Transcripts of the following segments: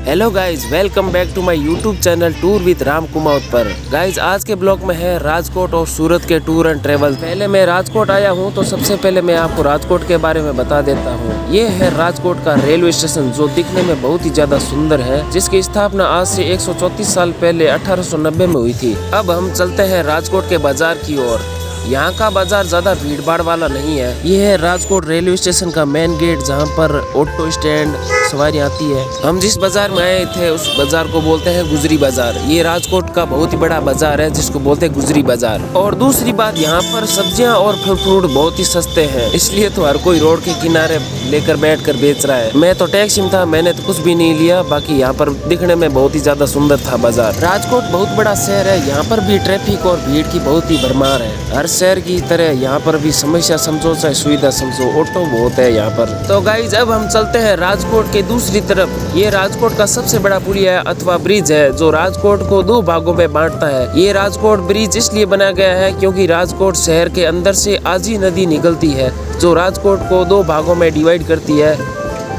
Hello guys, welcome back to my YouTube channel tour with Ram Kumar पर। Guys आज के blog में है राजकोट और सूरत के टूर एंड ट्रेवल। पहले मैं राजकोट आया हूँ तो सबसे पहले मैं आपको राजकोट के बारे में बता देता हूँ। ये है राजकोट का रेलवे स्टेशन जो दिखने में बहुत ही ज्यादा सुंदर है, जिसकी स्थापना आज से 134 साल पहले 1890 में हुई थी। अब हम चलते हैं राजकोट के बाजार की ओर। यहाँ का बाजार ज्यादा भीड़ भाड़ वाला नहीं है। ये है राजकोट रेलवे स्टेशन का मेन गेट, जहाँ पर ऑटो स्टैंड सवारी आती है। हम जिस बाजार में आए थे उस बाजार को बोलते हैं गुजरी बाजार। ये राजकोट का बहुत ही बड़ा बाजार है जिसको बोलते हैं गुजरी बाजार। और दूसरी बात, यहाँ पर सब्जियाँ और फल फ्रूट बहुत ही सस्ते हैं, इसलिए तो हर कोई रोड के किनारे लेकर बैठ कर बेच रहा है। मैं तो टैक्सी में था, मैंने तो कुछ भी नहीं लिया। बाकी यहाँ पर दिखने में बहुत ही ज्यादा सुंदर था बाजार। राजकोट बहुत बड़ा शहर है, यहाँ पर भी ट्रैफिक और भीड़ की बहुत ही भरमार है। हर शहर की तरह यहाँ पर भी समस्या समझो चाहे सुविधा समझो, ऑटो बहुत है यहाँ पर। तो गाइज अब हम चलते हैं राजकोट के दूसरी तरफ। ये राजकोट का सबसे बड़ा पुलिया अथवा ब्रिज है जो राजकोट को दो भागों में बांटता है। ये राजकोट ब्रिज इसलिए बनाया गया है क्योंकि राजकोट शहर के अंदर से आजी नदी निकलती है जो राजकोट को दो भागों में डिवाइड करती है।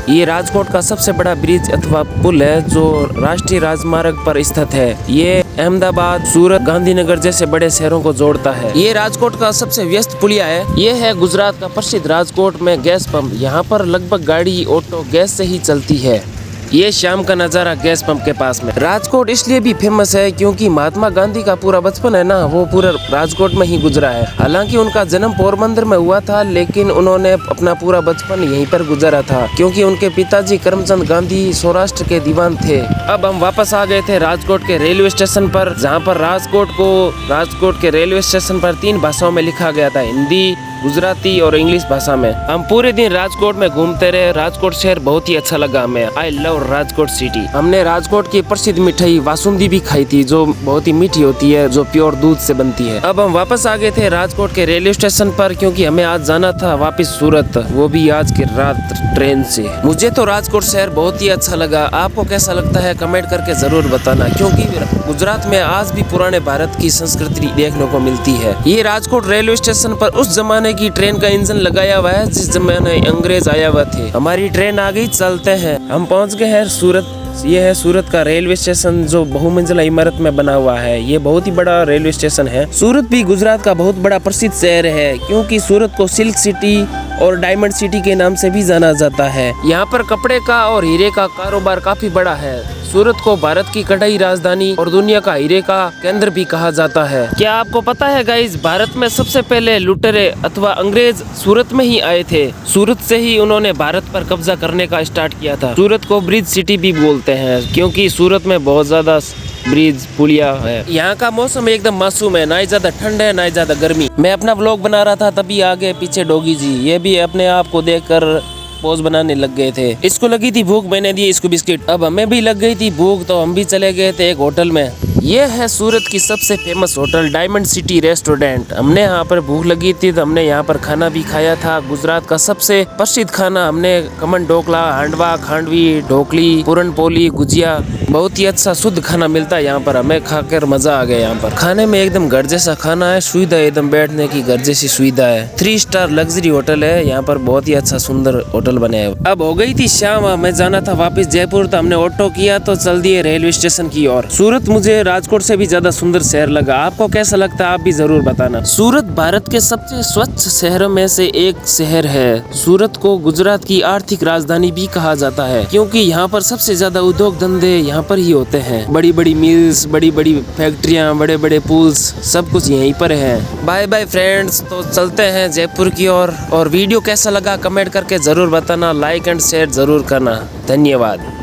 ये राजकोट का सबसे बड़ा ब्रिज अथवा पुल है जो राष्ट्रीय राजमार्ग पर स्थित है। ये अहमदाबाद, सूरत, गांधीनगर जैसे बड़े शहरों को जोड़ता है। ये राजकोट का सबसे व्यस्त पुलिया है। ये है गुजरात का प्रसिद्ध राजकोट में गैस पंप। यहाँ पर लगभग गाड़ी ऑटो गैस से ही चलती है। ये शाम का नज़ारा गैस पंप के पास में। राजकोट इसलिए भी फेमस है क्योंकि महात्मा गांधी का पूरा बचपन है ना, वो पूरा राजकोट में ही गुजरा है। हालांकि उनका जन्म पोरबंदर में हुआ था, लेकिन उन्होंने अपना पूरा बचपन यहीं पर गुजारा था क्योंकि उनके पिताजी करमचंद गांधी सौराष्ट्र के दीवान थे। अब हम वापस आ गए थे राजकोट के रेलवे स्टेशन पर, जहाँ पर राजकोट के रेलवे स्टेशन पर 3 भाषाओं में लिखा गया था, हिंदी, गुजराती और इंग्लिश भाषा में। हम पूरे दिन राजकोट में घूमते रहे। राजकोट शहर बहुत ही अच्छा लगा हमें। I love Rajkot city. हमने राजकोट की प्रसिद्ध मिठाई वासुंदी भी खाई थी जो बहुत ही मीठी होती है, जो प्योर दूध से बनती है। अब हम वापस आ गए थे राजकोट के रेलवे स्टेशन पर क्योंकि हमें आज जाना था वापस सूरत, वो भी आज की रात ट्रेन से। मुझे तो राजकोट शहर बहुत ही अच्छा लगा। आपको कैसा लगता है कमेंट करके जरूर बताना, क्योंकि गुजरात में आज भी पुराने भारत की संस्कृति देखने को मिलती है। ये राजकोट रेलवे स्टेशन पर उस जमाने की ट्रेन का इंजन लगाया हुआ है जिस जमाने अंग्रेज आया हुआ थे। हमारी ट्रेन आ गई, चलते हैं। हम पहुंच गए हैं सूरत। ये है सूरत का रेलवे स्टेशन जो बहुमंजिला इमारत में बना हुआ है। ये बहुत ही बड़ा रेलवे स्टेशन है। सूरत भी गुजरात का बहुत बड़ा प्रसिद्ध शहर है क्योंकि सूरत को सिल्क सिटी और डायमंड सिटी के नाम से भी जाना जाता है। यहाँ पर कपड़े का और हीरे का कारोबार काफी बड़ा है। सूरत को भारत की कढ़ाई राजधानी और दुनिया का हीरे का केंद्र भी कहा जाता है। क्या आपको पता है गाइस, भारत में सबसे पहले लुटेरे अथवा अंग्रेज सूरत में ही आए थे। सूरत से ही उन्होंने भारत पर कब्जा करने का स्टार्ट किया था। सूरत को ब्रिज सिटी भी बोलते हैं क्योंकि सूरत में बहुत ज्यादा ब्रिज पुलिया है। यहाँ का मौसम एकदम मासूम है, ना ही ज्यादा ठंड है ना ही ज्यादा गर्मी। मैं अपना व्लॉग बना रहा था तभी आगे पीछे डॉगी जी, ये भी अपने आप को देखकर पोज बनाने लग गए थे। इसको लगी थी भूख, मैंने दी इसको बिस्किट। अब हमें भी लग गई थी भूख तो हम भी चले गए थे एक होटल में। ये है सूरत की सबसे famous hotel diamond city restaurant. हमने यहाँ पर भूख लगी थी तो हमने यहाँ पर खाना भी खाया था। गुजरात का सबसे प्रसिद्ध खाना हमने खमन ढोकला, हांडवा, खांडवी, ढोकली, पूरन पोली, गुजिया, बहुत ही अच्छा शुद्ध खाना मिलता है यहाँ पर। हमें खाकर मजा आ गया। यहाँ पर खाने में एकदम घर जैसा खाना है, सुविधा एकदम बैठने की घर जैसी सुविधा है। 3 स्टार लग्जरी होटल है यहाँ पर, बहुत ही अच्छा सुंदर होटल बने है। अब हो गई थी शाम, हमें जाना था वापस जयपुर तो हमने ऑटो किया तो चल दिए रेलवे स्टेशन की ओर। सूरत मुझे राजकोट से भी ज्यादा सुंदर शहर लगा। आपको कैसा लगता है आप भी जरूर बताना। सूरत भारत के सबसे स्वच्छ शहरों में से एक शहर है। सूरत को गुजरात की आर्थिक राजधानी भी कहा जाता है क्योंकि यहाँ पर सबसे ज्यादा उद्योग धंधे यहाँ पर ही होते हैं। बड़ी बड़ी मिल्स, बड़ी बड़ी फैक्ट्रियाँ, बड़े बड़े पुल्स, सब कुछ यहीं पर है। बाय बाय फ्रेंड्स, तो चलते हैं जयपुर की ओर। और वीडियो कैसा लगा कमेंट करके जरूर बताना, लाइक एंड शेयर जरूर करना। धन्यवाद।